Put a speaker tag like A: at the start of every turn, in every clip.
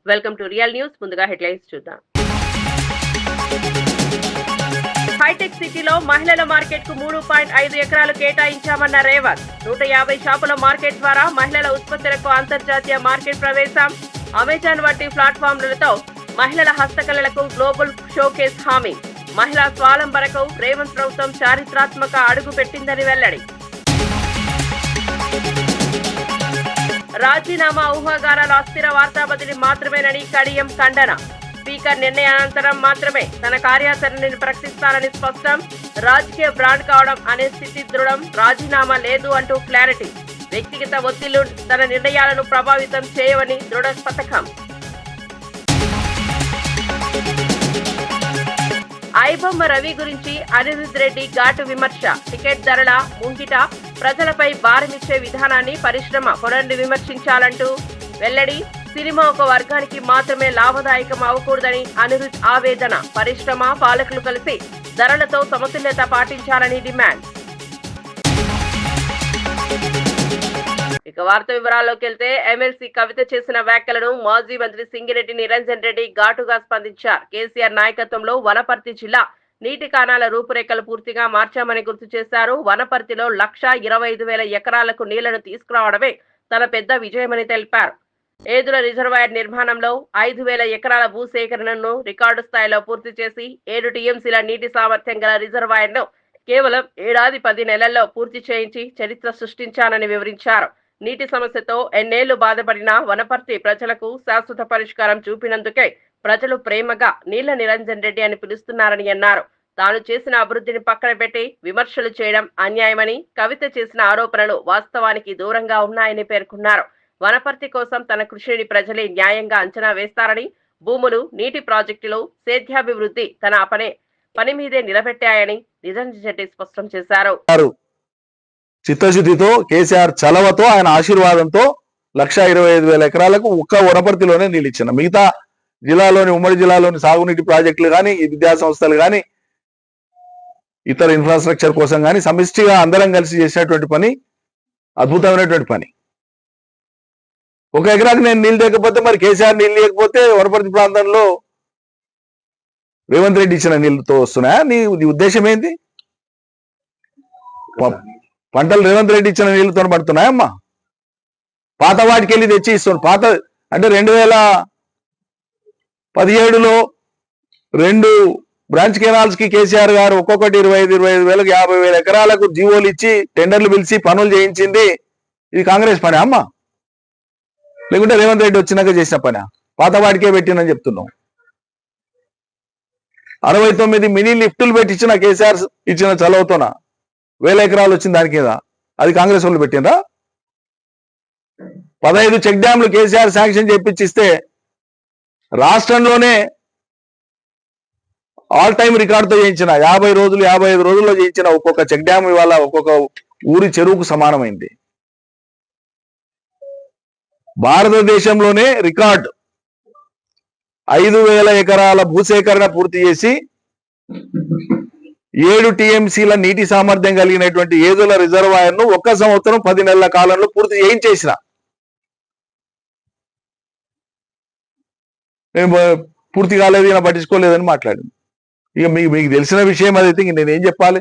A: Welcome to real news. ముందుగా headlines చూద్దాం. Hitech సిటీలో మహిళల మార్కెట్ కు 3.5 ఎకరాలు కేటాయించామన్న రేవంత్. 150 షాపుల మార్కెట్ ద్వారా మహిళల ఉత్పత్తులకు అంతర్జాతీయ మార్కెట్ ప్రవేశం. అమెజాన్ వంటి ప్లాట్ఫామ్లతో మహిళల హస్తకళలకు గ్లోబల్ షోకేస్ హామీ. మహిళా స్వావలంబనకు రేవంత్ ప్రభుత్వం చారిత్రాత్మక అడుగు పెట్టిందని వెల్లడి. రాజీనామా ఊహాగానాల అస్థిర వార్తా బదిలీ మాత్రమేనని కడియం ఖండన. స్పీకర్ నిర్ణయానంతరం మాత్రమే తన కార్యాచరణని ప్రకటిస్తానని స్పష్టం. రాజకీయ బ్రాండ్ కావడం అనే స్థితి దృఢం. రాజీనామా లేదు అంటూ క్లారిటీ. వ్యక్తిగత ఒత్తిళ్లు తన నిర్ణయాలను ప్రభావితం చేయవని దృఢ పథకం. ఐబొమ్మ రవి గురించి అనిరుద్ రెడ్డి ఘాటు విమర్శ. టికెట్ ధరల ముంగిట ప్రజలపై భారమిచ్చే విధానాన్ని పరిశ్రమ పునర్విమర్శించాలంటూ వెల్లడి. సినిమా ఒక వర్గానికి మాత్రమే లాభదాయకం అవ్వకూడదని అనిరుద్ ఆవేదన. పరిశ్రమ పాలకులు కలిసి ధరలతో సమతుల్యత పాటించాలని డిమాండ్. ఇక వార్త వివరాల్లోకి వెళ్తే ఎమ్మెల్సీ కవిత చేసిన వ్యాఖ్యలను మాజీ మంత్రి సింగిరెడ్డి నిరంజన్ రెడ్డి ఘాటుగా స్పందించారు. కేసీఆర్ నాయకత్వంలో వనపర్తి జిల్లా నీటి కాణాల రూపురేఖలు పూర్తిగా మార్చామని గుర్తు చేశారు. వనపర్తిలో 1,25,000 ఎకరాలకు నీళ్లను తీసుకురావడమే తన పెద్ద విజయమని తెలిపారు. ఏదుల రిజర్వాయర్ నిర్మాణంలో 5,000 ఎకరాల భూసేకరణను రికార్డు స్థాయిలో పూర్తి చేసి 7 టీఎంసీల నీటి సామర్థ్యం గల రిజర్వాయర్ను కేవలం ఏడాది 10 నెలల్లో పూర్తి చేయించి చరిత్ర సృష్టించానని వివరించారు. నీటి సమస్యతో ఎన్నేళ్లు బాధపడిన వనపర్తి ప్రజలకు శాశ్వత పరిష్కారం చూపినందుకే ప్రజలు ప్రేమగా నీళ్ల నిరంజన్ రెడ్డి అని పిలుస్తున్నారని అన్నారు. తాను చేసిన అభివృద్ధిని పక్కన పెట్టి విమర్శలు చేయడం అన్యాయమని, కవిత చేసిన ఆరోపణలు వాస్తవానికి దూరంగా ఉన్నాయని పేర్కొన్నారు. వనపర్తి కోసం తన కృషిని ప్రజలే న్యాయంగా అంచనా వేస్తారని, భూములు, నీటి ప్రాజెక్టులు, సేద్యాభివృద్ధి తన పని మీదే నిలబెట్టాయని నిరంజన్ రెడ్డి స్పష్టం చేశారు.
B: చిత్తశుద్ధితో, కేసీఆర్ చలవతో, ఆయన ఆశీర్వాదంతో 1,25,000 ఎకరాలకు ఒక్క వనపర్తిలోనే నీళ్ళు ఇచ్చిన. మిగతా జిల్లాలోని, ఉమ్మడి జిల్లాలోని సాగునీటి ప్రాజెక్టులు కానీ, విద్యా సంస్థలు కానీ, ఇతర ఇన్ఫ్రాస్ట్రక్చర్ కోసం కానీ సమిష్టిగా అందరం కలిసి చేసినటువంటి పని అద్భుతమైనటువంటి పని. 1 ఎకరాకి నేను నీళ్ళు లేకపోతే, మరి కేసీఆర్ నీళ్ళు లేకపోతే వనపర్తి ప్రాంతంలో రేవంత్ రెడ్డి ఇచ్చిన నీళ్ళతో వస్తున్నాయా? నీ ఉద్దేశం ఏంటి? పంటలు రేవంత్ రెడ్డి ఇచ్చిన నీళ్లతో పడుతున్నాయమ్మా? పాత వాటికి వెళ్ళి తెచ్చి ఇస్తున్నాడు. పాత అంటే 2017లో 2 బ్రాంచ్ కెనాల్స్ కి కేసీఆర్ గారు ఒక్కొక్కటి 25,000 50,000 ఎకరాలకు జీవోలు ఇచ్చి టెండర్లు పిలిచి పనులు చేయించింది. ఇది కాంగ్రెస్ పని అమ్మా? లేకుంటే రేవంత్ రెడ్డి వచ్చినాక చేసిన పని? పాత వాటికే పెట్టిందని చెప్తున్నాం. 69 మినీ లిఫ్టులు పెట్టించిన కేసీఆర్ ఇచ్చిన చలవతోన 1,000 ఎకరాలు వచ్చింది దాని కింద. అది కాంగ్రెస్ వాళ్ళు పెట్టిందా? 15 చెక్ డ్యాంలు కేసీఆర్ శాంక్షన్ చేపించిస్తే రాష్ట్రంలోనే ఆల్ టైమ్ రికార్డుతో చేయించిన 50 రోజులు 55 రోజుల్లో చేయించిన ఒక్కొక్క చెక్ డ్యామ్ ఇవాళ ఒక్కొక్క ఊరి చెరువుకు సమానమైంది. భారతదేశంలోనే రికార్డు 5,000 ఎకరాల భూసేకరణ పూర్తి చేసి 7 టీఎంసీల నీటి సామర్థ్యం కలిగినటువంటి ఏదుల రిజర్వాయర్ ను 1 సంవత్సరం 10 నెలల కాలంలో పూర్తి చేయించేసిన. పూర్తి కాలేదు, ఈయన పట్టించుకోలేదని మాట్లాడింది. ఇక మీకు తెలిసిన విషయం అదైతే ఇంక నేనేం చెప్పాలి?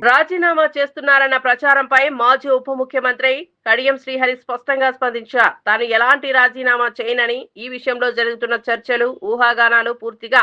A: రాజీనామా చేస్తున్నారన్న ప్రచారంపై మాజీ ఉప ముఖ్యమంత్రి కడియం శ్రీహరి స్పష్టంగా స్పందించారు. తాను ఎలాంటి రాజీనామా చేయనని, ఈ విషయంలో జరుగుతున్న చర్చలు, ఊహాగానాలు పూర్తిగా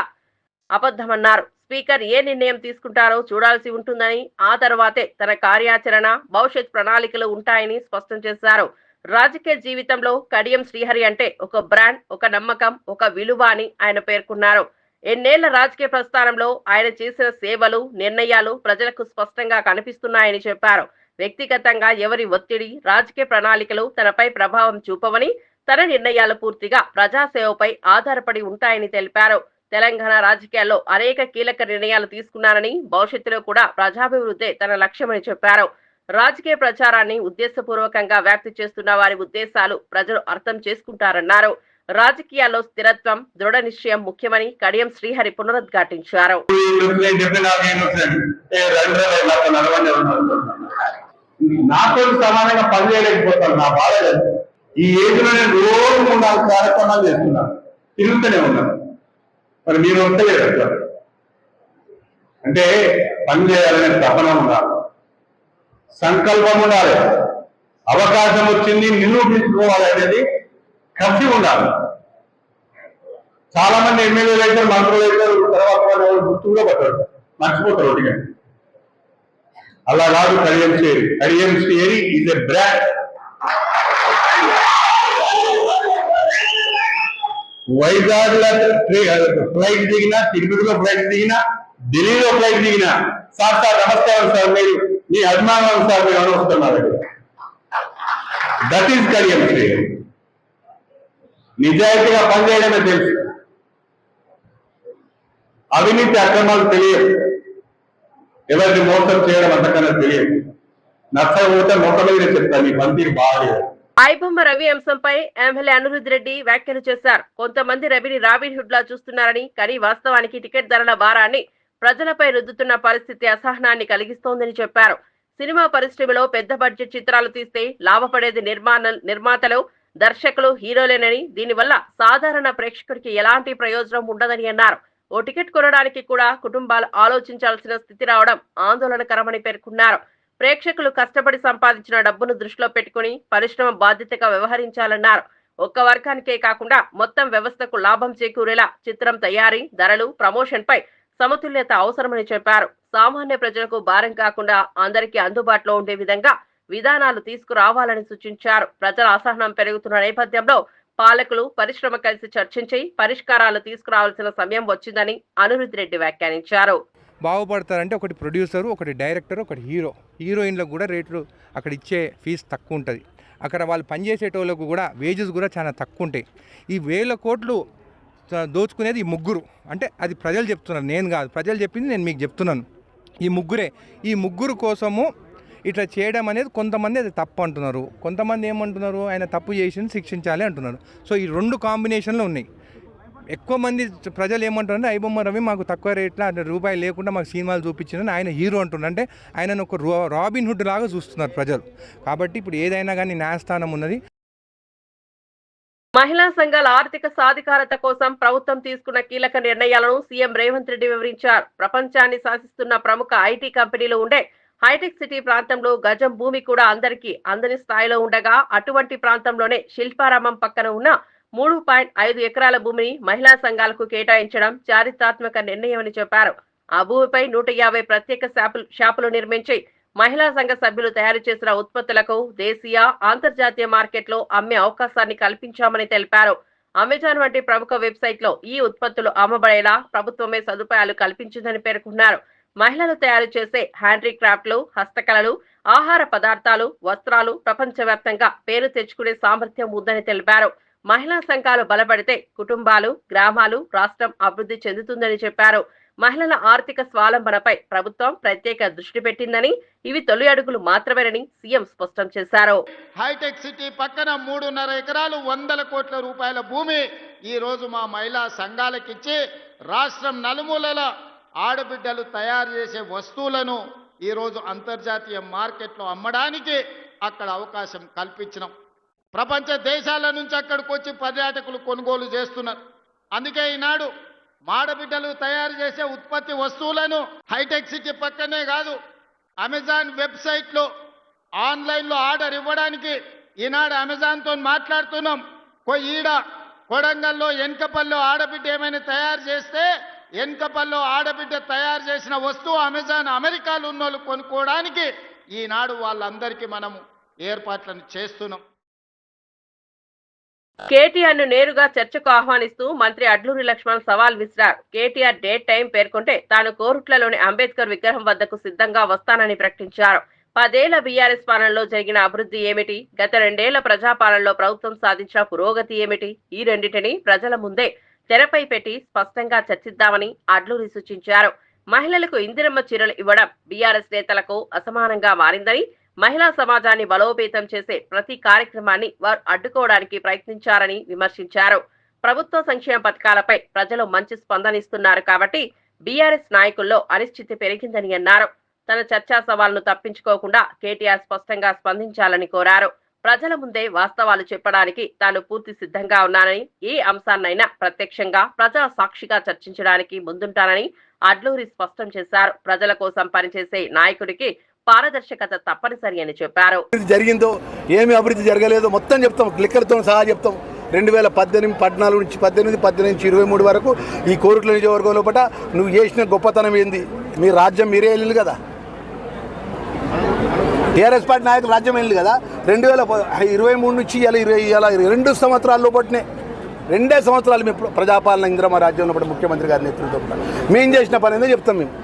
A: అబద్ధమన్నారు. స్పీకర్ ఏ నిర్ణయం తీసుకుంటారో చూడాల్సి ఉంటుందని, ఆ తర్వాతే తన కార్యాచరణ, భవిష్యత్ ప్రణాళికలు ఉంటాయని స్పష్టం చేశారు. రాజకీయ జీవితంలో కడియం శ్రీహరి అంటే ఒక బ్రాండ్, ఒక నమ్మకం, ఒక విలువ అని ఆయన పేర్కొన్నారు. ఎన్నేళ్ల రాజకీయ ప్రస్థానంలో ఆయన చేసిన సేవలు, నిర్ణయాలు ప్రజలకు స్పష్టంగా కనిపిస్తున్నాయని చెప్పారు. వ్యక్తిగతంగా ఎవరి ఒత్తిడి, రాజకీయ ప్రణాళికలు తనపై ప్రభావం చూపవని, తన నిర్ణయాలు పూర్తిగా ప్రజాసేవపై ఆధారపడి ఉంటాయని తెలిపారు. తెలంగాణ రాజకీయాల్లో అనేక కీలక నిర్ణయాలు తీసుకున్నారని, భవిష్యత్తులో కూడా ప్రజాభివృద్ధి తన లక్ష్యమని చెప్పారు. రాజకీయ ప్రచారాన్ని ఉద్దేశపూర్వకంగా వ్యాప్తి చేస్తున్న వారి ఉద్దేశాలు ప్రజలు అర్థం చేసుకుంటారన్నారు. రాజకీయాల్లో స్థిరత్వం, దృఢ నిశ్చయం ముఖ్యమని కడియం శ్రీహరి పునరుద్ఘాటించారు.
C: నాతో సమానంగా పనిచేయలేకపోతాను. నా బాధ ఈ ఏజ్లో నేను రోజు 3-4 కార్యక్రమాలు చేస్తున్నాను, తిరుగుతూనే ఉన్నాను. మరి మీరు వస్తలేరు అట్లా. అంటే పని చేయాలనే తపన ఉండాలి, సంకల్పం ఉండాలి, అవకాశం వచ్చింది నిరూపించుకోవాలి అనేది కసి ఉండాలి. చాలా మంది ఎమ్మెల్యేలు అయితే మంత్రులు అయితే తర్వాత వాళ్ళు గుర్తు కూడా పట్టారు, మర్చిపోతారు ఒకటిగా. అలా కాదు కడియం చేరి. కడియం చేరి ఈజ్ ఎ బ్రాండ్. వైజాగ్ లో ఫ్లైట్ దిగినా, తిరుపతిలో ఫ్లైట్ దిగినా, ఢిల్లీలో ఫ్లైట్ దిగినా, సార్ నమస్కారం సార్, మీరు మీ అభిమానం సార్, మీరు అనువస్తున్నారు. దట్ ఈస్ కడియం చేరి. నిజాయితీగా పనిచేయడమే తెలుసు, అవినీతి అక్రమాలు తెలియదు, ఎవరిని మోసం చేయడం అంతకన్నా తెలియదు. నచ్చకపోతే మొక్క మీద చెప్తాను, మీ పనితీరు బాగాలేదు.
A: ఐబొమ్మ రవి అంశంపై ఎమ్మెల్యే అనిరుద్ రెడ్డి వ్యాఖ్యలు చేశారు. కొంతమంది రవిని రాబిన్ హుడ్ లా చూస్తున్నారని, కానీ వాస్తవానికి టికెట్ ధరల భారాన్ని ప్రజలపై రుద్దుతున్న పరిస్థితి అసహనాన్ని కలిగిస్తోందని చెప్పారు. సినిమా పరిశ్రమలో పెద్ద బడ్జెట్ చిత్రాలు తీస్తే లాభపడేది నిర్మాతలు, దర్శకులు, హీరోలేనని, దీనివల్ల సాధారణ ప్రేక్షకుడికి ఎలాంటి ప్రయోజనం ఉండదని అన్నారు. ఓ టికెట్ కొనడానికి కూడా కుటుంబాలు ఆలోచించాల్సిన స్థితి రావడం ఆందోళనకరమని పేర్కొన్నారు. ప్రేక్షకులు కష్టపడి సంపాదించిన డబ్బును దృష్టిలో పెట్టుకుని పరిశ్రమ బాధ్యతగా వ్యవహరించాలన్నారు. ఒక్క వర్గానికే కాకుండా మొత్తం వ్యవస్థకు లాభం చేకూరేలా చిత్రం తయారీ, ధరలు, ప్రమోషన్ పై సమతుల్యత అవసరమని చెప్పారు. సామాన్య ప్రజలకు భారం కాకుండా అందరికీ అందుబాటులో ఉండే విధంగా విధానాలు తీసుకురావాలని సూచించారు. ప్రజల అసహనం పెరుగుతున్న నేపథ్యంలో పాలకులు, పరిశ్రమ కలిసి చర్చించి పరిష్కారాలు తీసుకురావాల్సిన సమయం వచ్చిందని అనిరుద్ రెడ్డి వ్యాఖ్యానించారు.
D: బాగుపడతారంటే ఒకటి ప్రొడ్యూసరు, ఒకటి డైరెక్టర్, ఒకటి హీరోయిన్లకు కూడా రేట్లు అక్కడ ఇచ్చే ఫీజు తక్కువ ఉంటుంది. అక్కడ వాళ్ళు పనిచేసేటోళ్ళకు కూడా వేజెస్ కూడా చాలా తక్కువ ఉంటాయి. ఈ 1000 కోట్లు దోచుకునేది ఈ ముగ్గురు. అంటే అది ప్రజలు చెప్తున్నారు, నేను కాదు, ప్రజలు చెప్పింది నేను మీకు చెప్తున్నాను. ఈ ముగ్గురే. ఈ ముగ్గురు కోసము ఇట్లా చేయడం అనేది కొంతమంది అది తప్పు అంటున్నారు, కొంతమంది ఏమంటున్నారు ఆయన తప్పు చేసి శిక్షించాలి అంటున్నారు. సో ఈ 2 కాంబినేషన్లు ఉన్నాయి. ఎక్కువ మంది ప్రజలు ఏమంటారంటే ఐబొమ్మ రవి మాకు తక్కువ రేట్లో రూపాయి లేకుండా మాకు సినిమాలు చూపించిందని ఆయన హీరో అంటున్నారు. అంటే ఆయనను ఒక రాబిన్ హుడ్ లాగా చూస్తున్నారు ప్రజలు. కాబట్టి ఇప్పుడు ఏదైనా కానీ న్యాయస్థానం ఉన్నది.
A: మహిళా సంఘాల ఆర్థిక సాధికారత కోసం ప్రభుత్వం తీసుకున్న కీలక నిర్ణయాలను సీఎం రేవంత్ రెడ్డి వివరించారు. ప్రపంచాన్ని శాసిస్తున్న ప్రముఖ ఐటీ కంపెనీలు ఉండే హైటెక్ సిటీ ప్రాంతంలో గజం భూమి కూడా అందరికీ అందని స్థాయిలో ఉండగా, అటువంటి ప్రాంతంలోనే శిల్పారామం పక్కన ఉన్న 3.5 ఎకరాల భూమిని మహిళా సంఘాలకు కేటాయించడం చారిత్రాత్మక నిర్ణయమని చెప్పారు. ఆ భూమిపై 150 ప్రత్యేక షాపులు నిర్మించి మహిళా సంఘ సభ్యులు తయారు చేసిన ఉత్పత్తులకు దేశీయ, అంతర్జాతీయ మార్కెట్లో అమ్మే అవకాశాన్ని కల్పించామని తెలిపారు. అమెజాన్ వంటి ప్రముఖ వెబ్సైట్ లో ఈ ఉత్పత్తులు అమ్మబడేలా ప్రభుత్వమే సదుపాయాలు కల్పించిందని పేర్కొన్నారు. మహిళలు తయారు చేసే హ్యాండీక్రాఫ్ట్లు, హస్తకళలు, ఆహార పదార్థాలు, వస్త్రాలు ప్రపంచవ్యాప్తంగా పేరు తెచ్చుకునే సామర్థ్యం ఉందని తెలిపారు. మహిళా సంఘాలు బలపడితే కుటుంబాలు, గ్రామాలు, రాష్ట్రం అభివృద్ధి చెందుతుందని చెప్పారు. మహిళల ఆర్థిక స్వావలంబనపై ప్రభుత్వం ప్రత్యేక దృష్టి పెట్టిందని, ఇవి తొలి అడుగులు మాత్రమేనని సీఎం స్పష్టం చేశారు.
E: హైటెక్ సిటీ పక్కన 3.5 ఎకరాలు 100 కోట్ల రూపాయల భూమి ఈ రోజు మా మహిళా సంఘాలకిచ్చి రాష్ట్రం నలుమూలల ఆడబిడ్డలు తయారు చేసే వస్తువులను ఈ రోజు అంతర్జాతీయ మార్కెట్లో అమ్మడానికి అక్కడ అవకాశం కల్పించినాం. ప్రపంచ దేశాల నుంచి అక్కడికి వచ్చి పర్యాటకులు కొనుగోలు చేస్తున్నారు. అందుకే ఈనాడు మాడబిడ్డలు తయారు చేసే ఉత్పత్తి వస్తువులను హైటెక్ సిటీ పక్కనే కాదు, అమెజాన్ వెబ్సైట్లో ఆన్లైన్లో ఆర్డర్ ఇవ్వడానికి ఈనాడు అమెజాన్తో మాట్లాడుతున్నాం. ఈడ కొడంగల్లో ఎన్కపల్లో ఆడబిడ్డ ఏమైనా తయారు చేస్తే ఎన్కపల్లో ఆడబిడ్డ తయారు చేసిన వస్తువు అమెజాన్ అమెరికాలో ఉన్న వాళ్ళు కొనుక్కోవడానికి ఈనాడు వాళ్ళందరికీ మనము ఏర్పాట్లను చేస్తున్నాం.
A: కేటీఆర్ ను నేరుగా చర్చకు ఆహ్వానిస్తూ మంత్రి అడ్లూరి లక్ష్మణ్ సవాల్ విసిరారు. కేటీఆర్ డేట్ టైం పేర్కొంటే తాను కోరుట్లలోని అంబేద్కర్ విగ్రహం వద్దకు సిద్ధంగా వస్తానని ప్రకటించారు. 10 ఏళ్ల బీఆర్ఎస్ పాలనలో జరిగిన అభివృద్ధి ఏమిటి, గత 2 ఏళ్ల ప్రజాపాలనలో ప్రభుత్వం సాధించిన పురోగతి ఏమిటి, ఈ రెండింటినీ ప్రజల ముందే తెరపై పెట్టి స్పష్టంగా చర్చిద్దామని అడ్లూరి సూచించారు. మహిళలకు ఇందిరమ్మ చీరలు ఇవ్వడం బీఆర్ఎస్ నేతలకు అసమానంగా మారిందని, మహిళా సమాజాన్ని బలోపేతం చేసే ప్రతి కార్యక్రమాన్ని వారు అడ్డుకోవడానికి ప్రయత్నించారని విమర్శించారు. ప్రభుత్వ సంక్షేమ పథకాలపై ప్రజలు మంచి స్పందనిస్తున్నారు కాబట్టి బీఆర్ఎస్ నాయకుల్లో అనిశ్చితి పెరిగిందని అన్నారు. తన చర్చా సవాల్ను తప్పించుకోకుండా కేటీఆర్ స్పష్టంగా స్పందించాలని కోరారు. ప్రజల ముందే వాస్తవాలు చెప్పడానికి తాను పూర్తి సిద్ధంగా ఉన్నానని, ఏ అంశాన్నైనా ప్రత్యక్షంగా ప్రజా సాక్షిగా చర్చించడానికి ముందుంటానని అడ్లూరి స్పష్టం చేశారు. ప్రజల కోసం పనిచేసే నాయకుడికి పారదర్శకత తప్పనిసరి అని చెప్పారు.
F: జరిగిందో ఏమి అభివృద్ధి జరగలేదో మొత్తం చెప్తాం, క్లిక్కర్తో సహా చెప్తాం. 2018, 14 నుంచి 18 నుంచి 23 వరకు ఈ కోరుట్ల నియోజకవర్గం లోపల నువ్వు చేసిన గొప్పతనం ఏంది? మీ రాజ్యం మీరే వెళ్ళింది కదా, టీఆర్ఎస్ పార్టీ నాయకులు రాజ్యం వెళ్ళింది కదా. 2023 నుంచి ఇలా 2 సంవత్సరాల లోపలనే 2 సంవత్సరాలు మేము ప్రజాపాలన ఇందిరమ్మ రాజ్యంలో పడి ముఖ్యమంత్రి గారి నేతృత్వంలో మేము చేసిన పని ఏందో చెప్తాం. మేము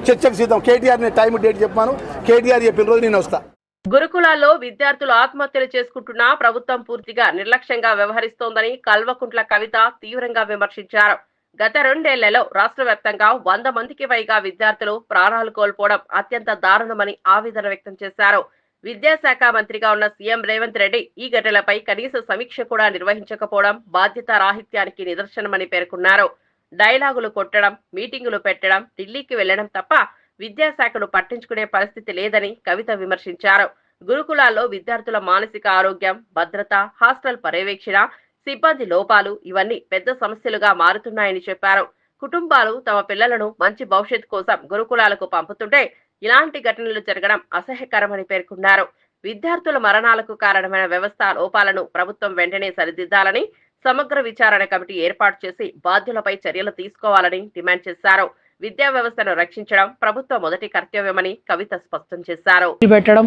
F: చర్చకు సిద్ధం. కేటీఆర్ టైం డేట్ చెప్పాను, కేటీఆర్ చెప్పిన రోజు నేను వస్తా.
A: గురుకులాల్లో విద్యార్థులు ఆత్మహత్యలు చేసుకుంటున్నా ప్రభుత్వం పూర్తిగా నిర్లక్ష్యంగా వ్యవహరిస్తోందని కల్వకుంట్ల కవిత తీవ్రంగా విమర్శించారు. గత 2 ఏళ్లలో రాష్ట్ర వ్యాప్తంగా 100 మందికి పైగా విద్యార్థులు ప్రాణాలు కోల్పోవడం అత్యంత దారుణమని ఆవేదన వ్యక్తం చేశారు. విద్యాశాఖ మంత్రిగా ఉన్న సీఎం రేవంత్ రెడ్డి ఈ ఘటనలపై కనీస సమీక్ష కూడా నిర్వహించకపోవడం బాధ్యత రాహిత్యానికి నిదర్శనమని పేర్కొన్నారు. డైలాగులు కొట్టడం, మీటింగులు పెట్టడం, ఢిల్లీకి వెళ్లడం తప్ప విద్యాశాఖను పట్టించుకునే పరిస్థితి లేదని కవిత విమర్శించారు. గురుకులాల్లో విద్యార్థుల మానసిక ఆరోగ్యం, భద్రత, హాస్టల్ పర్యవేక్షణ, సిబ్బంది లోపాలు ఇవన్నీ పెద్ద సమస్యలుగా మారుతున్నాయని చెప్పారు. కుటుంబాలు తమ పిల్లలను మంచి భవిష్యత్తు కోసం గురుకులాలకు పంపుతుంటే ఇలాంటి ఘటనలు జరగడం అసహ్యకరమని పేర్కొన్నారు. విద్యార్థుల మరణాలకు కారణమైన వ్యవస్థ లోపాలను ప్రభుత్వం వెంటనే సరిదిద్దాలని, సమగ్ర విచారణ కమిటీ ఏర్పాటు చేసి బాధ్యులపై చర్యలు తీసుకోవాలని డిమాండ్ చేశారు. విద్యా వ్యవస్థను రక్షించడం ప్రభుత్వ మొదటి కర్తవ్యమని కవిత స్పష్టం చేశారు.
G: పెట్టడం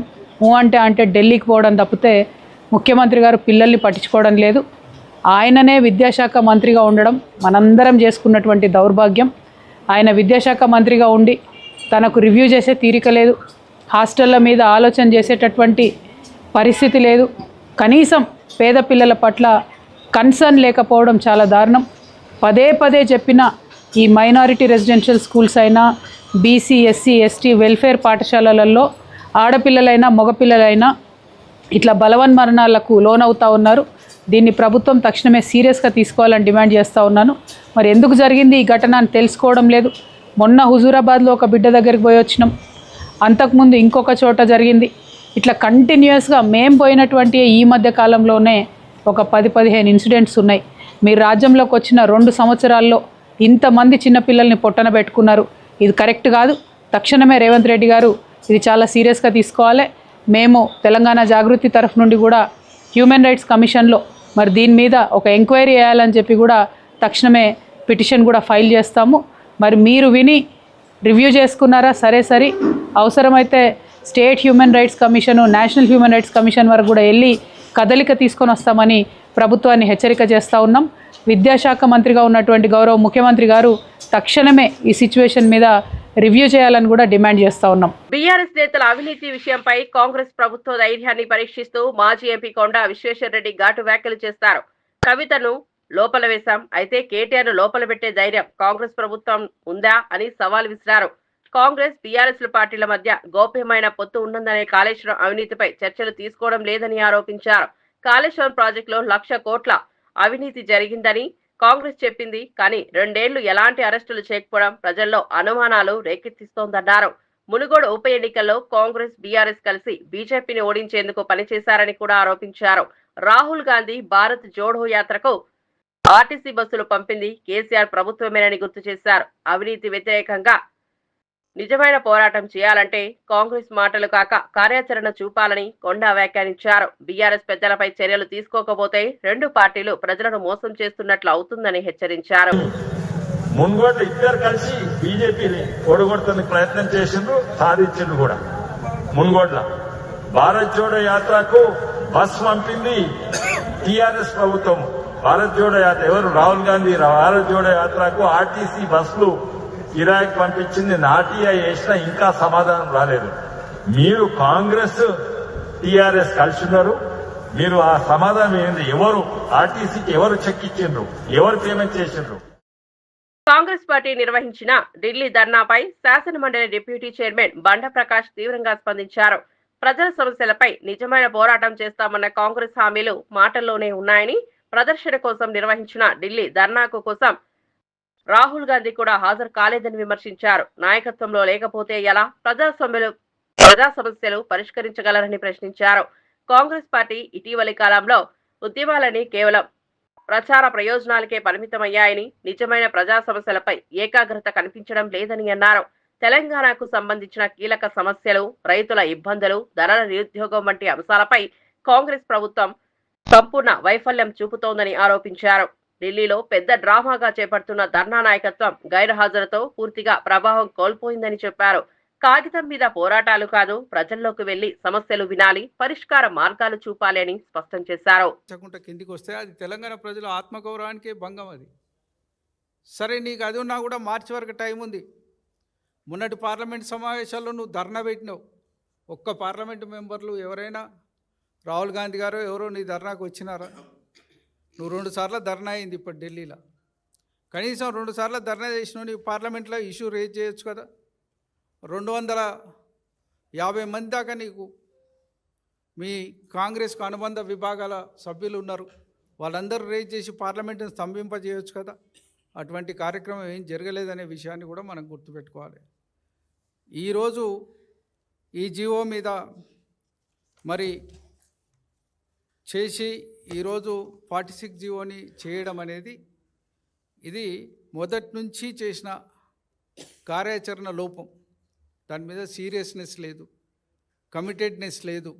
G: అంటే ఢిల్లీకి పోవడం తప్పితే ముఖ్యమంత్రి గారు పిల్లల్ని పట్టించుకోవడం లేదు. ఆయననే విద్యాశాఖ మంత్రిగా ఉండడం మనందరం చేసుకున్నటువంటి దౌర్భాగ్యం. ఆయన విద్యాశాఖ మంత్రిగా ఉండి తనకు రివ్యూ చేసే తీరిక లేదు, హాస్టళ్ల మీద ఆలోచన చేసేటటువంటి పరిస్థితి లేదు, కనీసం పేద పిల్లల పట్ల కన్సర్న్ లేకపోవడం చాలా దారుణం. పదే చెప్పిన ఈ మైనారిటీ రెసిడెన్షియల్ స్కూల్స్ అయినా, బీసీ, ఎస్సీ, ఎస్టీ వెల్ఫేర్ పాఠశాలలలో ఆడపిల్లలైనా మగపిల్లలైనా ఇట్లా బలవన్మరణాలకు లోనవుతూ ఉన్నారు. దీన్ని ప్రభుత్వం తక్షణమే సీరియస్గా తీసుకోవాలని డిమాండ్ చేస్తూ ఉన్నాను. మరి ఎందుకు జరిగింది ఈ ఘటన అని తెలుసుకోవడం లేదు. మొన్న హుజూరాబాద్లో ఒక బిడ్డ దగ్గరికి పోయి వచ్చినాం, అంతకుముందు ఇంకొక చోట జరిగింది. ఇట్లా కంటిన్యూస్గా మేము పోయినటువంటి ఈ మధ్య కాలంలోనే ఒక 10-15 ఇన్సిడెంట్స్ ఉన్నాయి. మీరు రాజ్యంలోకి వచ్చిన 2 సంవత్సరాల్లో ఇంతమంది చిన్నపిల్లల్ని పొట్టన పెట్టుకున్నారు. ఇది కరెక్ట్ కాదు. తక్షణమే రేవంత్ రెడ్డి గారు ఇది చాలా సీరియస్గా తీసుకోవాలి. మేము తెలంగాణ జాగృతి తరఫు నుండి కూడా హ్యూమన్ రైట్స్ కమిషన్లో మరి దీని మీద ఒక ఎంక్వైరీ చేయాలని చెప్పి కూడా తక్షణమే పిటిషన్ కూడా ఫైల్ చేస్తాము. మరి మీరు విని రివ్యూ చేసుకున్నారా? సరే అవసరమైతే state human rights commission, national human rights commission వరకు కూడా వెళ్ళి కదలిక తీసుకొని వస్తామని ప్రభుత్వాన్ని హెచ్చరిక చేస్తూ ఉన్నాం. విద్యాశాఖ మంత్రిగా ఉన్నటువంటి గౌరవ ముఖ్యమంత్రి గారు తక్షణమే ఈ సిచ్యువేషన్ మీద రివ్యూ చేయాలని కూడా డిమాండ్ చేస్తా ఉన్నాం.
A: బీఆర్ఎస్ నేతల అవినీతి విషయంపై కాంగ్రెస్ ప్రభుత్వ ధైర్యాన్ని పరీక్షిస్తూ మాజీ ఎంపీ కొండా విశ్వేశ్వరరెడ్డి ఘాటు వ్యాఖ్యలు చేస్తారు. కవితను లోపల వేశాం, అయితే కేటీఆర్ ను లోపల పెట్టే ధైర్యం కాంగ్రెస్ ప్రభుత్వం ఉందా అని సవాల్ విసిరారు. కాంగ్రెస్, బీఆర్ఎస్ పార్టీల మధ్య గోప్యమైన పొత్తు ఉన్నదనే కాళేశ్వరం అవినీతిపై చర్చలు తీసుకోవడం లేదని ఆరోపించారు. కాళేశ్వరం ప్రాజెక్టులో 1,00,000 కోట్ల అవినీతి జరిగిందని కాంగ్రెస్ చెప్పింది. కానీ 2 ఏళ్లు ఎలాంటి అరెస్టులు చేయకపోవడం ప్రజల్లో అనుమానాలు రేకెత్తిస్తోందన్నారు. మునుగోడు ఉప ఎన్నికల్లో కాంగ్రెస్, బీఆర్ఎస్ కలిసి బీజేపీని ఓడించేందుకు పనిచేశారని కూడా ఆరోపించారు. రాహుల్ గాంధీ భారత్ జోడో యాత్రకు ఆర్టీసీ బస్సులు పంపింది కేసీఆర్ ప్రభుత్వమేనని గుర్తు చేశారు. అవినీతి వ్యతిరేకంగా నిజమైన పోరాటం చేయాలంటే కాంగ్రెస్ మాటలు కాక కార్యాచరణ చూపాలని కొండా వ్యాఖ్యానించారు. బీఆర్ఎస్ పెద్దలపై చర్యలు తీసుకోకపోతే 2 పార్టీలు ప్రజలను మోసం చేస్తున్నట్లు అవుతుందని హెచ్చరించారు.
H: మున్గోడు ఇద్దరు కలిసి బీజేపీని ఓడగొడుతున్న ప్రయత్నం చేసిండ్రు, సాధించిండ్రు కూడా. మున్గోడ్ల భారత్ జోడో యాత్రకు బస్ పంపింది టీఆర్ఎస్ ప్రభుత్వం. భారత్ జోడో యాత్ర ఎవరు? రాహుల్ గాంధీ. భారత్ జోడో యాత్రకు ఆర్టీసీ బస్సులు కిరాయికి పంపించింది. ఆర్టీఐ వేసినా ఇంకా సమాధానం రాలేదు. మీరు కాంగ్రెస్, టీఆర్ఎస్ కలిసి ఉన్నారు. మీరు ఆ సమాధానం ఏంది? ఎవరు ఆర్టీసీకి ఎవరు చెక్ ఇచ్చిండ్రు? ఎవరు పేమెంట్ చేసిండ్రు?
A: కాంగ్రెస్ పార్టీ నిర్వహించిన ఢిల్లీ ధర్నాపై శాసనమండలి డిప్యూటీ చైర్మన్ బండ ప్రకాష్ తీవ్రంగా స్పందించారు. ప్రజల సమస్యలపై నిజమైన పోరాటం చేస్తామన్న కాంగ్రెస్ హామీలు మాటల్లోనే ఉన్నాయని, ప్రదర్శన కోసం నిర్వహించిన ఢిల్లీ ధర్నాకు కోసం రాహుల్ గాంధీ కూడా హాజరు కాలేదని విమర్శించారు. నాయకత్వంలో లేకపోతే ఎలా ప్రజా సమస్యలు పరిష్కరించగలరని ప్రశ్నించారు. కాంగ్రెస్ పార్టీ ఇటీవలి కాలంలో ఉద్యమాలని కేవలం ప్రచార ప్రయోజనాలకే పరిమితమయ్యాయని, నిజమైన ప్రజా సమస్యలపై ఏకాగ్రత కనిపించడం లేదని అన్నారు. తెలంగాణకు సంబంధించిన కీలక సమస్యలు, రైతుల ఇబ్బందులు, ధరల నిరుద్యోగం వంటి అంశాలపై కాంగ్రెస్ ప్రభుత్వం సంపూర్ణ వైఫల్యం చూపుతోందని ఆరోపించారు. ఢిల్లీలో పెద్ద డ్రామాగా చేపడుతున్న ధర్నా నాయకత్వం గైర్హాజరుతో పూర్తిగా ప్రభావం కోల్పోయిందని చెప్పారు. కాగితం మీద పోరాటాలు కాదు, ప్రజల్లోకి వెళ్లి సమస్యలు వినాలి, పరిష్కార మార్గాలు చూపాలి అని స్పష్టం చేశారు.
I: కిందికి వస్తే అది తెలంగాణ ప్రజల ఆత్మగౌరవానికి భంగం. అది సరే, నీకు అది ఉన్నా కూడా మార్చి వరకు టైం ఉంది. మొన్నటి పార్లమెంట్ సమావేశాల్లో నువ్వు ధర్నా పెట్టినావు. ఒక్క పార్లమెంటు మెంబర్లు ఎవరైనా, రాహుల్ గాంధీ గారు ఎవరో నీ ధర్నాకు వచ్చినారా? నువ్వు 2 సార్లు ధర్నా అయింది ఇప్పుడు ఢిల్లీలో. కనీసం 2 సార్లు ధర్నా చేసినావు, నీ పార్లమెంట్లో ఇష్యూ రేజ్ చేయొచ్చు కదా. 250 మంది దాకా నీకు మీ కాంగ్రెస్కు అనుబంధ విభాగాల సభ్యులు ఉన్నారు. వాళ్ళందరూ రేజ్ చేసి పార్లమెంటును స్తంభింపజేయవచ్చు కదా. అటువంటి కార్యక్రమం ఏం జరగలేదనే విషయాన్ని కూడా మనం గుర్తుపెట్టుకోవాలి. ఈరోజు ఈ జీవో మీద మరి చేసి ఈరోజు 46 జీవోని చేయడం అనేది ఇది మొదటి నుంచి చేసిన కార్యాచరణ లోపం. దాని మీద సీరియస్నెస్ లేదు, కమిటెడ్నెస్ లేదు.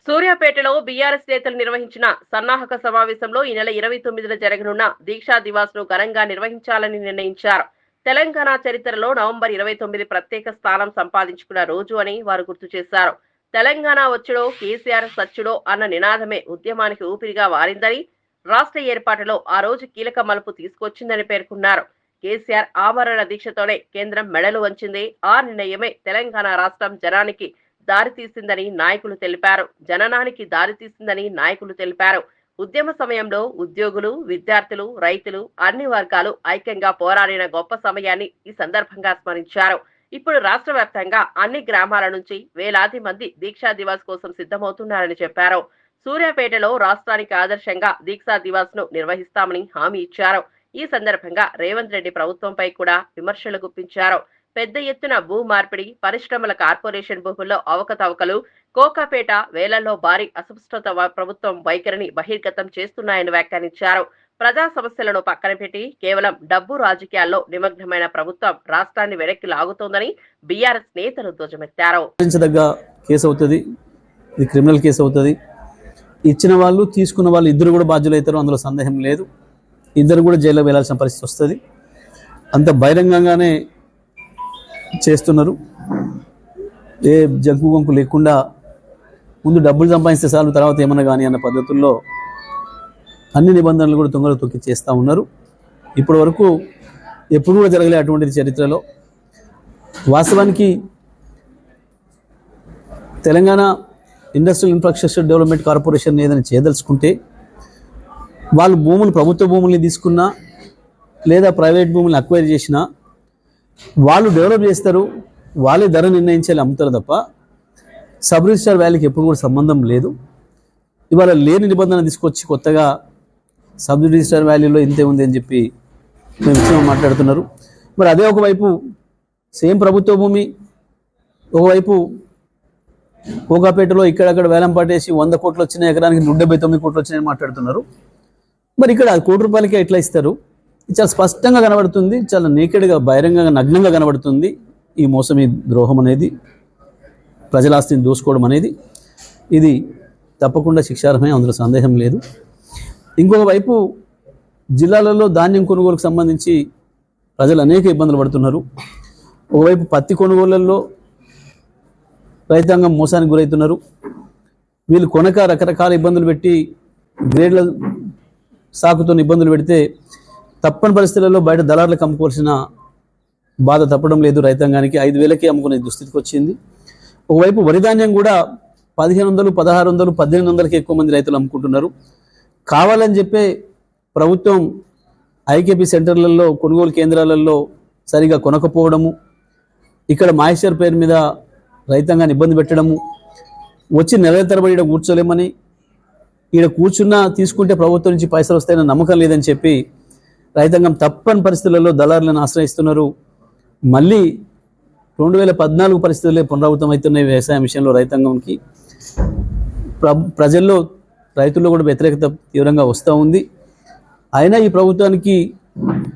A: సూర్యాపేటలో బీఆర్ఎస్ నేతలు నిర్వహించిన సన్నాహక సమావేశంలో ఈ నెల 29న జరగనున్న దీక్షా దివాస్ ను ఘనంగా నిర్వహించాలని నిర్ణయించారు. తెలంగాణ చరిత్రలో నవంబర్ 29 ప్రత్యేక స్థానం సంపాదించుకున్న రోజు అని వారు గుర్తు చేశారు. తెలంగాణ వచ్చుడో కేసీఆర్ సచ్చుడో అన్న నినాదమే ఉద్యమానికి ఊపిరిగా మారిందని, రాష్ట్ర ఏర్పాటులో ఆ రోజు కీలక మలుపు తీసుకొచ్చిందని పేర్కొన్నారు. కేసీఆర్ ఆమరణ దీక్షతోనే కేంద్రం మెడలు వంచింది. ఆ నిర్ణయమే తెలంగాణ రాష్ట్రం జనానికి దారితీసిందని నాయకులు తెలిపారు. జననానికి దారితీసిందని నాయకులు తెలిపారు. ఉద్యమ సమయంలో ఉద్యోగులు, విద్యార్థులు, రైతులు అన్ని వర్గాలు ఐక్యంగా పోరాడిన గొప్ప సమయాన్ని ఈ సందర్భంగా స్మరించారు. ఇప్పుడు రాష్ట్ర వ్యాప్తంగా అన్ని గ్రామాల నుంచి వేలాది మంది దీక్షా దివాస్ కోసం సిద్ధమవుతున్నారని చెప్పారు. సూర్యాపేటలో రాష్ట్రానికి ఆదర్శంగా దీక్షా దివాస్ ను నిర్వహిస్తామని హామీ ఇచ్చారు. ఈ సందర్భంగా రేవంత్ రెడ్డి ప్రభుత్వంపై కూడా విమర్శలు గుప్పించారు. పెద్ద ఎత్తున భూ మార్పిడి, పరిశ్రమల కార్పొరేషన్ భూముల్లో అవకతవకలు, కోకాపేట వేలల్లో భారీ అసంస్కృత ప్రభుత్వం వైఖరిని బహిర్గతం చేస్తున్నాయని వ్యాఖ్యానించారు. ప్రజా సమస్యలను పక్కన పెట్టి కేవలం డబ్బు రాజకీయాల్లో నిమగ్నమైన ప్రభుత్వం రాష్ట్రాన్ని వెనక్కి లాగుతోందని బీఆర్ఎస్ నేతలు ధ్వజమెత్తారు.
J: కేసు అవుతుంది, ఇది క్రిమినల్ కేసు అవుతుంది. ఇచ్చిన వాళ్ళు తీసుకున్న వాళ్ళు ఇద్దరు కూడా బాధ్యులవుతారు, అందులో సందేహం లేదు. ఇద్దరు కూడా జైల్లో వెళ్లాల్సిన పరిస్థితి వస్తుంది. అంత బహిరంగంగానే చేస్తున్నారు. ఏ జంకు గొంకు లేకుండా ముందు డబ్బులు సంపాదిస్తే చాలు, తర్వాత ఏమన్నా కానీ అన్న పద్ధతుల్లో అన్ని నిబంధనలు కూడా తొంగలు తొక్కి చేస్తూ ఉన్నారు. ఇప్పటి వరకు ఎప్పుడు కూడా జరగలే అటువంటిది చరిత్రలో. వాస్తవానికి Telangana industrial infrastructure development corporation ఏదైనా చేయదలుచుకుంటే వాళ్ళు భూములు, ప్రభుత్వ భూముల్ని తీసుకున్నా లేదా ప్రైవేట్ భూముల్ని అక్వైర్ చేసినా వాళ్ళు డెవలప్ చేస్తారు, వాళ్ళే ధర నిర్ణయించాలి, అమ్ముతారు తప్ప సబ్ రిజిస్టర్ వాల్యూకి ఎప్పుడు కూడా సంబంధం లేదు. ఇవాళ లేని నిబంధన తీసుకొచ్చి కొత్తగా సబ్ రిజిస్టర్ వాల్యూలో ఇంతే ఉంది అని చెప్పి మేము ఇచ్చిన మాట్లాడుతున్నారు. మరి అదే ఒకవైపు సేమ్ ప్రభుత్వ భూమి, ఒకవైపు కోకాపేటలో ఇక్కడక్కడ వేలం పాటేసి 100 కోట్లు వచ్చిన ఎకరానికి 179 కోట్లు వచ్చినాయని మాట్లాడుతున్నారు. మరి ఇక్కడ ₹1 ఎట్లా ఇస్తారు? చాలా స్పష్టంగా కనబడుతుంది, చాలా నేకెడ్గా, బహిరంగంగా, నగ్నంగా కనబడుతుంది ఈ మోసం, ఈ ద్రోహం అనేది, ప్రజల ఆస్తిని దోసుకోవడం అనేది. ఇది తప్పకుండా శిక్షార్హమే, అందులో సందేహం లేదు. ఇంకొక వైపు జిల్లాలలో ధాన్యం కొనుగోలుకు సంబంధించి ప్రజలు అనేక ఇబ్బందులు పడుతున్నారు. ఒకవైపు పత్తి కొనుగోళ్లలో రైతాంగం మోసానికి గురవుతున్నారు. వీళ్ళు కొనక రకరకాల ఇబ్బందులు పెట్టి గ్రేడ్ల సాకుతో ఇబ్బందులు పెడితే తప్పని పరిస్థితులలో బయట దళారులకు అమ్ముకోవాల్సిన బాధ తప్పడం లేదు. రైతాంగానికి 5,000కి అమ్ముకునే దుస్థితికి వచ్చింది. ఒకవైపు వరి ధాన్యం కూడా 1,500, 1,600, 1,800కి ఎక్కువ మంది రైతులు అమ్ముకుంటున్నారు. కావాలని చెప్పే ప్రభుత్వం ఐకేపీ సెంటర్లలో, కొనుగోలు కేంద్రాలలో సరిగా కొనకపోవడము, ఇక్కడ మాయిశ్చర్ పేరు మీద రైతాంగాన్ని ఇబ్బంది పెట్టడము, వచ్చి నెలల తరబడి ఇక్కడ కూర్చోలేమని, ఇక్కడ కూర్చున్నా తీసుకుంటే ప్రభుత్వం నుంచి పైసలు వస్తాయన్న నమ్మకం లేదని చెప్పి రైతాంగం తప్పని పరిస్థితులలో దళారులను ఆశ్రయిస్తున్నారు. మళ్ళీ 2014 పరిస్థితులే పునరావృతం అవుతున్నాయి వ్యవసాయం విషయంలో రైతాంగంకి. ప్రజల్లో రైతుల్లో కూడా వ్యతిరేకత తీవ్రంగా వస్తూ ఉంది. అయినా ఈ ప్రభుత్వానికి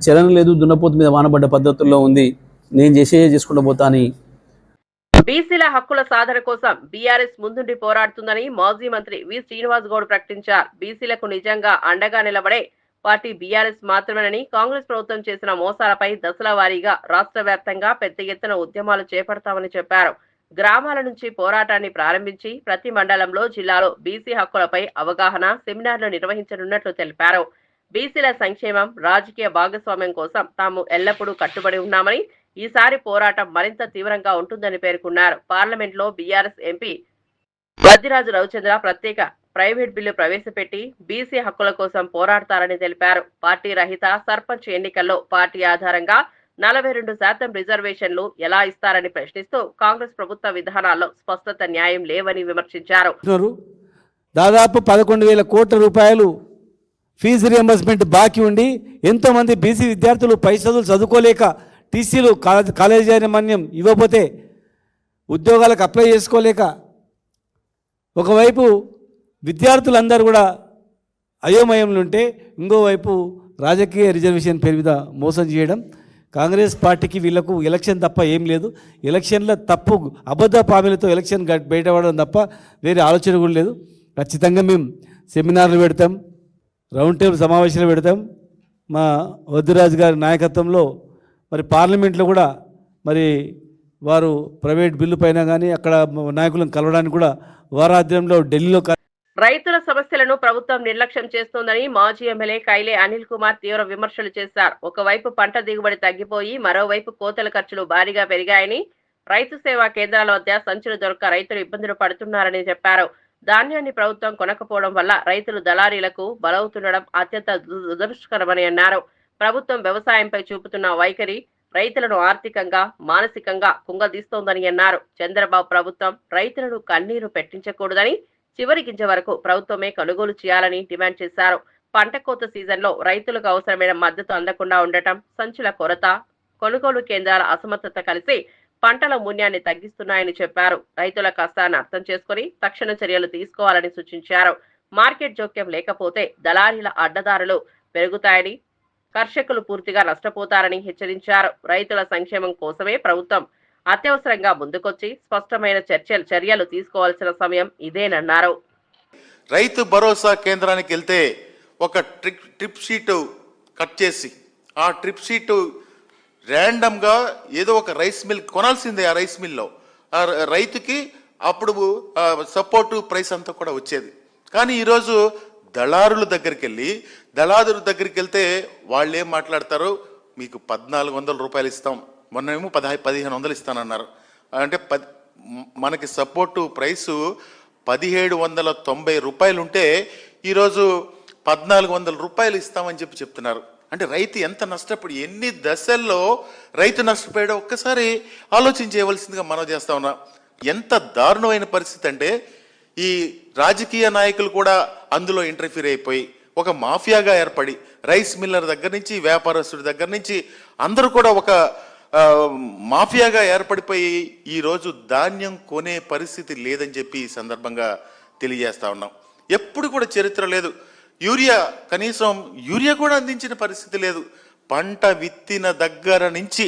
J: చలన లేదు, దున్నపోతు మీద వానబడ్డ పద్ధతుల్లో ఉంది. నేను చేసుకుంటూ పోతా అని.
A: బీసీల హక్కుల సాధన కోసం బీఆర్ఎస్ ముందుండి పోరాడుతుందని మాజీ మంత్రి వి శ్రీనివాస్ గౌడ్ ప్రకటించారు. బీసీలకు నిజంగా అండగా నిలబడే పార్టీ బీఆర్ఎస్ మాత్రమేనని, కాంగ్రెస్ ప్రభుత్వం చేసిన మోసాలపై దశల వారీగా రాష్ట్ర వ్యాప్తంగా పెద్ద ఎత్తున ఉద్యమాలు చేపడతామని చెప్పారు. గ్రామాల నుంచి పోరాటాన్ని ప్రారంభించి ప్రతి మండలంలో, జిల్లాలో బీసీ హక్కులపై అవగాహన సెమినార్లు నిర్వహించనున్నట్లు తెలిపారు. బీసీల సంక్షేమం, రాజకీయ భాగస్వామ్యం కోసం తాము ఎల్లప్పుడూ కట్టుబడి ఉన్నామని, ఈసారి పోరాటం మరింత తీవ్రంగా ఉంటుందని పేర్కొన్నారు. పార్లమెంట్లో బీఆర్ఎస్ ఎంపీ వద్దిరాజు రవిచంద్ర ప్రత్యేక ప్రైవేట్ బిల్లు ప్రవేశపెట్టి బీసీ హక్కుల కోసం పోరాడతారని తెలిపారు. పార్టీ రహిత సర్పంచ్ ఎన్నికల్లో పార్టీ ఆధారంగా 42% రిజర్వేషన్లు ఎలా ఇస్తారని ప్రశ్నిస్తూ కాంగ్రెస్ ప్రభుత్వ విధానాల్లో స్పష్టత, న్యాయం లేవని విమర్శించారు.
K: దాదాపు 11,000 కోట్ల రూపాయలు ఫీజు రియంబర్స్మెంట్ బాకీ ఉండి ఎంతోమంది బీసీ విద్యార్థులు పై చదువులు చదువుకోలేక, టీసీలు కాలేజీ యాజమాన్యం ఇవ్వకపోతే ఉద్యోగాలకు అప్లై చేసుకోలేక, ఒకవైపు విద్యార్థులందరూ కూడా అయోమయంలో ఉంటే, ఇంకోవైపు రాజకీయ రిజర్వేషన్ పేరు మీద మోసం చేయడం. కాంగ్రెస్ పార్టీకి వీళ్లకు ఎలక్షన్ తప్ప ఏం లేదు. ఎలక్షన్ల తప్పు అబద్ధ హామీలతో ఎలక్షన్ బయటపడడం తప్ప వేరే ఆలోచన కూడా లేదు. ఖచ్చితంగా మేము సెమినార్లు పెడతాం, రౌండ్ టేబుల్ సమావేశాలు పెడతాం. మా వద్దిరాజు గారి నాయకత్వంలో మరి పార్లమెంట్లో కూడా మరి వారు ప్రైవేట్ బిల్లు పైన కానీ అక్కడ నాయకులను కలవడానికి కూడా వారి ఆధ్వర్యంలో ఢిల్లీలో.
A: రైతుల సమస్యలను ప్రభుత్వం నిర్లక్ష్యం చేస్తోందని మాజీ ఎమ్మెల్యే కైలే అనిల్ కుమార్ తీవ్ర విమర్శలు చేశారు. ఒకవైపు పంట దిగుబడి తగ్గిపోయి, మరోవైపు కోతల ఖర్చులు భారీగా పెరిగాయని, రైతు సేవా కేంద్రాల వద్ద సంచులు దొరక్క రైతులు ఇబ్బందులు పడుతున్నారని చెప్పారు. ధాన్యాన్ని ప్రభుత్వం కొనకపోవడం వల్ల రైతులు దళారీలకు బలవుతుండడం అత్యంత దురదృష్టకరమని అన్నారు. ప్రభుత్వం వ్యవసాయంపై చూపుతున్న వైఖరి రైతులను ఆర్థికంగా, మానసికంగా కుంగదీస్తోందని అన్నారు. చంద్రబాబు ప్రభుత్వం రైతులను కన్నీరు పెట్టించకూడదని, చివరి గింజ వరకు ప్రభుత్వమే కొనుగోలు చేయాలని డిమాండ్ చేశారు. పంట కోత సీజన్లో రైతులకు అవసరమైన మద్దతు అందకుండా ఉండటం, సంచుల కొరత, కొనుగోలు కేంద్రాల అసమర్థత కలిసి పంటల మూల్యాన్ని తగ్గిస్తున్నాయని చెప్పారు. రైతుల కష్టాన్ని అర్థం చేసుకుని తక్షణ చర్యలు తీసుకోవాలని సూచించారు. మార్కెట్ జోక్యం లేకపోతే దళారీల అడ్డదారులు పెరుగుతాయని, కర్షకులు పూర్తిగా నష్టపోతారని హెచ్చరించారు. రైతుల సంక్షేమం కోసమే ప్రభుత్వం అత్యవసరంగా ముందుకొచ్చి స్పష్టమైన చర్యలు తీసుకోవాల్సిన సమయం ఇదేనన్నారు.
L: రైతు భరోసా కేంద్రానికి వెళ్తే ఒక ట్రిప్ షీటు కట్ చేసి, ఆ ట్రిప్ షీటు ర్యాండమ్గా ఏదో ఒక రైస్ మిల్ కొనాల్సిందే. ఆ రైస్ మిల్లో ఆ రైతుకి అప్పుడు సపోర్టు ప్రైస్ అంతా కూడా వచ్చేది. కానీ ఈరోజు దళారుల దగ్గరికి వెళ్తే వాళ్ళు ఏం మాట్లాడతారు, మీకు 1,400 రూపాయలు ఇస్తాం, మొన్నేమో 1,500 ఇస్తానన్నారు. అంటే మనకి సపోర్టు ప్రైసు 1,790 రూపాయలు ఉంటే ఈరోజు 1,400 రూపాయలు ఇస్తామని చెప్తున్నారు. అంటే రైతు ఎంత నష్టపడి, ఎన్ని దశల్లో రైతు నష్టపోయాడో ఒక్కసారి ఆలోచించేయవలసిందిగా మనం చేస్తా ఉన్నాం. ఎంత దారుణమైన పరిస్థితి అంటే, ఈ రాజకీయ నాయకులు కూడా అందులో ఇంటర్ఫీర్ అయిపోయి ఒక మాఫియాగా ఏర్పడి, రైస్ మిల్లర్ దగ్గర నుంచి వ్యాపారస్తుడి దగ్గర నుంచి అందరూ కూడా ఒక మాఫియాగా ఏర్పడిపోయి ఈరోజు ధాన్యం కొనే పరిస్థితి లేదని చెప్పి ఈ సందర్భంగా తెలియజేస్తా ఉన్నాం. ఎప్పుడు కూడా చరిత్ర లేదు. కనీసం యూరియా కూడా అందించిన పరిస్థితి లేదు. పంట విత్తిన దగ్గర నుంచి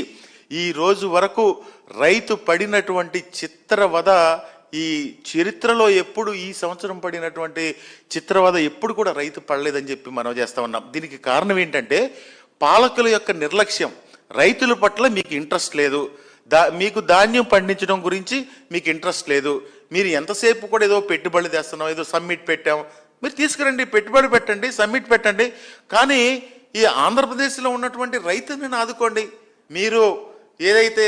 L: ఈ రోజు వరకు రైతు పడినటువంటి చిత్రవద ఈ చరిత్రలో ఎప్పుడు, ఈ సంవత్సరం పడినటువంటి చిత్రవద ఎప్పుడు కూడా రైతు పడలేదని చెప్పి మనం చేస్తా ఉన్నాం. దీనికి కారణం ఏంటంటే పాలకుల యొక్క నిర్లక్ష్యం. రైతుల పట్ల మీకు ఇంట్రెస్ట్ లేదు, మీకు ధాన్యం పండించడం గురించి మీకు ఇంట్రెస్ట్ లేదు. మీరు ఎంతసేపు కూడా ఏదో పెట్టుబడి తెస్తున్నాం, ఏదో సమ్మిట్ పెట్టాం, మీరు తీసుకురండి, పెట్టుబడి పెట్టండి, సమ్మిట్ పెట్టండి, కానీ ఈ ఆంధ్రప్రదేశ్లో ఉన్నటువంటి రైతులను ఆదుకోండి. మీరు ఏదైతే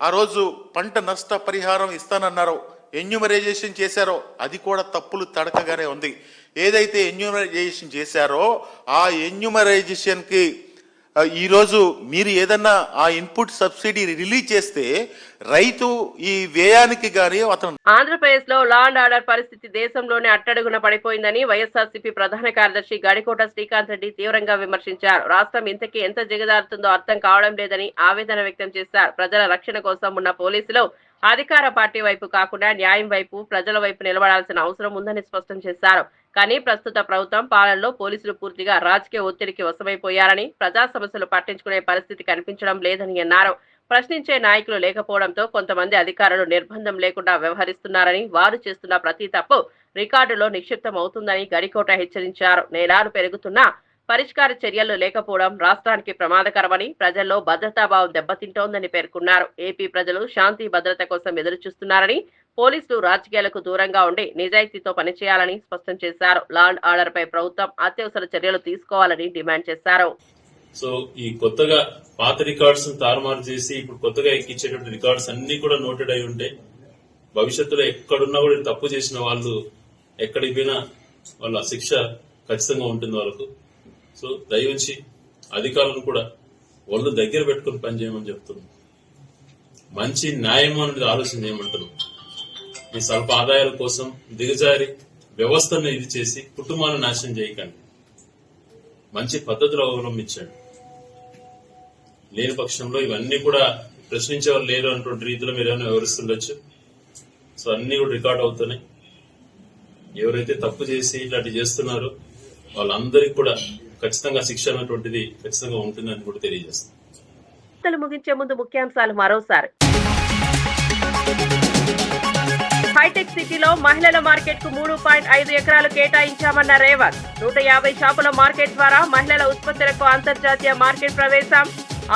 L: ఆ రోజు పంట నష్ట పరిహారం ఇస్తానన్నారో, ఎన్యూమరైజేషన్ చేశారో, అది కూడా తప్పులు తడకగానే ఉంది. ఏదైతే ఎన్యూమరైజేషన్ చేశారో ఆ ఎన్యూమరైజేషన్కి ఈరోజు మీరు ఏదన్నా ఆ ఇన్పుట్ సబ్సిడీ రిలీజ్ చేస్తే రైతు ఈ వ్యయానికి గానీ అతను.
A: ఆంధ్రప్రదేశ్ లో లా అండ్ ఆర్డర్ పరిస్థితి దేశంలోనే అట్టడుగున పడిపోయిందని వైఎస్ఆర్సీపీ ప్రధాన కార్యదర్శి గడికోట శ్రీకాంత్ రెడ్డి తీవ్రంగా విమర్శించారు. రాష్ట్రం ఇంతకీ ఎంత దిగజారుతుందో అర్థం కావడం లేదని ఆవేదన వ్యక్తం చేశారు. ప్రజల రక్షణ కోసం ఉన్న పోలీసులు అధికార పార్టీ వైపు కాకుండా న్యాయం వైపు, ప్రజల వైపు నిలబడాల్సిన అవసరం ఉందని స్పష్టం చేశారు. కానీ ప్రస్తుత ప్రభుత్వం పాలనలో పోలీసులు పూర్తిగా రాజకీయ ఒత్తిడికి వశమైపోయారని, ప్రజా సమస్యలు పట్టించుకునే పరిస్థితి కనిపించడం లేదని అన్నారు. ప్రశ్నించే నాయకులు లేకపోవడంతో కొంతమంది అధికారులు నిర్బంధం లేకుండా వ్యవహరిస్తున్నారని, వారు చేస్తున్న ప్రతి తప్పు రికార్డులో నిక్షిప్తం అవుతుందని గడికోట హెచ్చరించారు. నేరాలు పెరుగుతున్నా పరిష్కార చర్యలు లేకపోవడం రాష్ట్రానికి ప్రమాదకరమని, ప్రజల్లో భద్రతాభావం దెబ్బతింటోందని పేర్కొన్నారు. ఏపీ ప్రజలు శాంతి భద్రత కోసం ఎదురుచూస్తున్నారని, పోలీసులు రాజకీయాలకు దూరంగా ఉండి నిజాయితీతో పనిచేయాలని స్పష్టం చేశారు. లా అండ్ ఆర్డర్ పై ప్రభుత్వం అత్యవసర చర్యలు తీసుకోవాలని డిమాండ్ చేశారు.
M: సో ఈ కొత్తగా పాత రికార్డ్స్ తారుమారు చేసి ఇప్పుడు కొత్తగా ఎక్కించేటువంటి రికార్డ్స్ అన్ని కూడా నోటెడ్ అయి ఉంటాయి. భవిష్యత్తులో ఎక్కడున్నా కూడా తప్పు చేసిన వాళ్ళు ఎక్కడికి పోయినా వాళ్ళ శిక్ష ఖచ్చితంగా ఉంటుంది వాళ్ళకు. సో దయవుంచి అధికారులను కూడా వాళ్ళు దగ్గర పెట్టుకుని పనిచేయమని చెప్తున్నాం. మంచి న్యాయం అనేది ఆలోచన చేయమంటున్నాం. మీ స్వల్ప ఆదాయాల కోసం దిగజారి వ్యవస్థను ఇది చేసి కుటుంబాలను నాశనం చేయకండి. మంచి పద్ధతులు అవలంబించండి. లేని పక్షంలో ఇవన్నీ కూడా ప్రశ్నించేవారు లేరు అన్నటువంటి రీతిలో మీరు ఏమైనా వివరిస్తుండొచ్చు. సో అన్ని కూడా రికార్డ్ అవుతున్నాయి. ఎవరైతే తప్పు చేసి ఇట్లాంటి చేస్తున్నారో వాళ్ళందరికీ కూడా ఖచ్చితంగా శిక్ష అన్నటువంటిది ఖచ్చితంగా ఉంటుందని కూడా తెలియజేస్తాం.
A: ముగించే ముందు ముఖ్యాంశాలు మరోసారి. హైటెక్ సిటీలో మహిళల మార్కెట్ కు 3.5 ఎకరాలు కేటాయించామన్న రేవంత్. 150 షాపుల మార్కెట్ ద్వారా మహిళల ఉత్పత్తులకు అంతర్జాతీయ మార్కెట్ ప్రవేశం.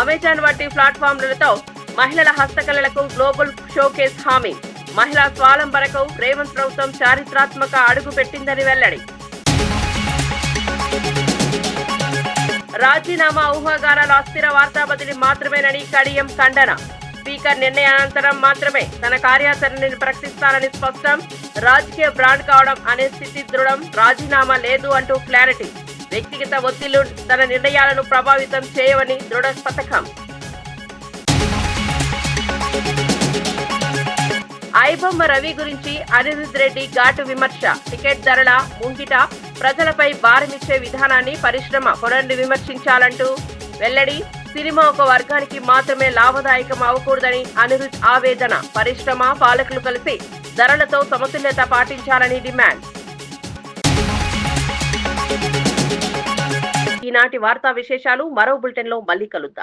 A: అమెజాన్ వంటి ప్లాట్ఫామ్లతో మహిళల హస్తకళలకు గ్లోబల్ షోకేస్ హామీ. మహిళా స్వావలంబనకు రేవంత్ ప్రభుత్వం చారిత్రాత్మక అడుగు పెట్టిందని వెల్లడి. రాజీనామా ఊహాగానాల అస్థిర వార్తా బదిలీ మాత్రమేనని కడియం ఖండన. స్పీకర్ నిర్ణయానంతరం మాత్రమే తన కార్యాచరణని ప్రకటిస్తానని స్పష్టం. రాజకీయ బ్రాండ్ కావడం అనే స్థితి దృఢం. రాజీనామా లేదు అంటూ క్లారిటీ. వ్యక్తిగత ఒత్తిళ్లు తన నిర్ణయాలను ప్రభావితం చేయవని దృఢ పథకం. ఐబొమ్మ రవి గురించి అనిరుద్ రెడ్డి ఘాటు విమర్శ. టికెట్ ధరల ముంగిట ప్రజలపై భారమిచ్చే విధానాన్ని పరిశ్రమ పునర్విమర్శించాలంటూ వెల్లడి. సినిమా ఒక వర్గానికి మాత్రమే లాభదాయకం అవ్వకూడదని అనిరుద్ ఆవేదన. పరిశ్రమ పాలకులు కలిసి ధరలతో సమతుల్యత పాటించాలని డిమాండ్. ఈనాటి వార్తా విశేషాలు మరో బులెటిన్ లో మళ్ళీ కలుద్దాం.